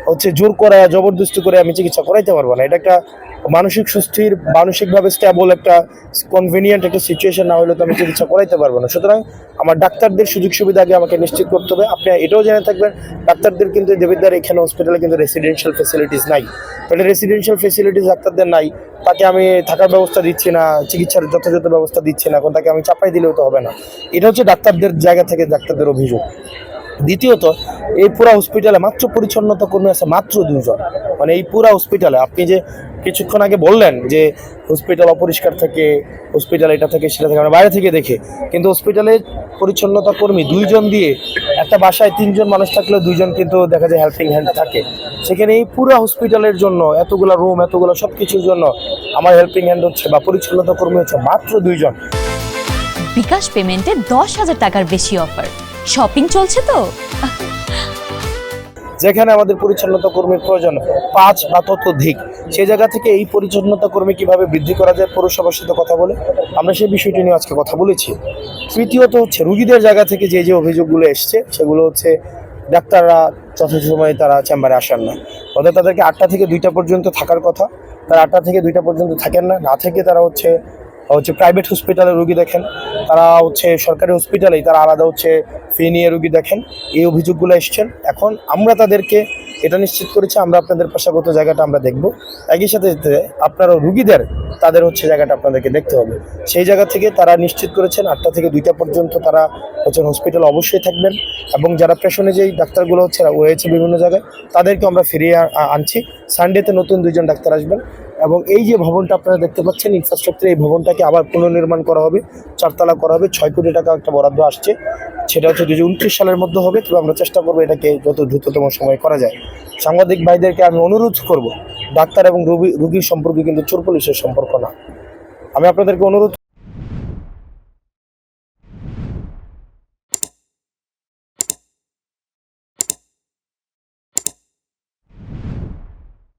হচ্ছে জোর করা জবরদস্তি করে আমি চিকিৎসা করাইতে পারবো না। এটা একটা মানসিক সুস্থির, মানসিকভাবে স্টেবল একটা কনভিনিয়েন্ট একটা সিচুয়েশন না হলে তো আমি চিকিৎসা করাইতে পারবো না। সুতরাং আমার ডাক্তারদের সুযোগ সুবিধা আগে আমাকে নিশ্চিত করতে হবে। আপনি এটাও জেনে থাকবেন, ডাক্তারদের কিন্তু দেবিদ্বার এখানে হসপিটালে কিন্তু রেসিডেন্সিয়াল ফেসিলিটিস নাই। তাহলে রেসিডেন্সিয়াল ফেসিলিটিস ডাক্তারদের নাই, তাকে আমি থাকার ব্যবস্থা দিচ্ছি না, চিকিৎসার যথাযথ ব্যবস্থা দিচ্ছি না, এখন তাকে আমি চাপাই দিলেও তো হবে না। এটা হচ্ছে ডাক্তারদের জায়গা থেকে ডাক্তারদের অভিযোগ। দ্বিতীয়ত, এই পুরা হসপিটালে মাত্র পরিচ্ছন্নতা কর্মী আছে মাত্র 2 জন। মানে এই পুরা হসপিটালে আপনি যে কিছুক্ষণ আগে বললেন যে হসপিটাল অপরিষ্কার থাকে, হসপিটাল এটা থেকে সেটা থেকে, আমরা বাইরে থেকে দেখে, কিন্তু হসপিটালে পরিচ্ছন্নতা কর্মী 2 জন দিয়ে একটা বাসায় 3 জন মানুষ থাকলেও 2 জন কিন্তু দেখা যায় হেল্পিং হ্যান্ড থাকে। সেখানে এই পুরো হসপিটালের জন্য এতগুলো রুম, এতগুলো সব কিছুর জন্য আমার হেল্পিং হ্যান্ড হচ্ছে বা পরিচ্ছন্নতা কর্মী হচ্ছে মাত্র 2 জন। বিকাশ পেমেন্টে 10,000 টাকার বেশি অফার, শপিং চলছে তো। যেখানে আমাদের পরিচ্ছন্নতা কর্মীর প্রয়োজন 5 বা ততোধিক, সেই জায়গা থেকে এই পরিচ্ছন্নতা কর্মী কিভাবে বৃদ্ধি করা যায় পৌরসভার সাথে কথা বলে আমরা সেই বিষয়টি নিয়ে আজকে কথা বলেছি। তৃতীয়ত হচ্ছে রুগীদের জায়গা থেকে যে যে অভিযোগগুলো এসছে সেগুলো হচ্ছে ডাক্তাররা যথাযথ সময়ে তারা চেম্বারে আসেন না। অর্থাৎ তাদেরকে 8টা থেকে 2টা পর্যন্ত থাকার কথা, তারা 8টা থেকে 2টা পর্যন্ত থাকেন না, না থেকে তারা হচ্ছে প্রাইভেট হসপিটালে রুগী দেখেন, তারা হচ্ছে সরকারি হসপিটালেই তারা আলাদা হচ্ছে ফি নিয়ে রুগী দেখেন। এই অভিযোগগুলো এসছেন। এখন আমরা তাদেরকে এটা নিশ্চিত করেছি আমরা আপনাদের পেশাগত জায়গাটা আমরা দেখব, একই সাথে আপনারা রুগীদের তাদের হচ্ছে জায়গাটা আপনাদেরকে দেখতে হবে। সেই জায়গা থেকে তারা নিশ্চিত করেছেন 8টা থেকে 2টা পর্যন্ত তারা হচ্ছে হসপিটালে অবশ্যই থাকবেন, এবং যারা পেশনে যেই ডাক্তারগুলো হচ্ছে রয়েছে বিভিন্ন জায়গায় তাদেরকে আমরা ফিরিয়ে আনছি। সানডেতে নতুন 2 জন ডাক্তার আসবেন, এবং এই যে ভবনটা আপনারা দেখতে পাচ্ছেন ইনফ্রাস্ট্রাকচার, এই ভবনটাকে আবার পুনর্নির্মাণ করা হবে, 4 তলা করা হবে। 6 কোটি টাকা একটা বরাদ্দ আসছে, সেটা হচ্ছে 2029 সালের মধ্যে হবে। তবে আমরা চেষ্টা করবো এটাকে যত দ্রুততম সময় করা যায়। সাংবাদিক ভাইদেরকে আমি অনুরোধ করব, ডাক্তার এবং রোগীর সম্পর্কে কিন্তু চোর পুলিশের সম্পর্ক না। আমি আপনাদেরকে অনুরোধ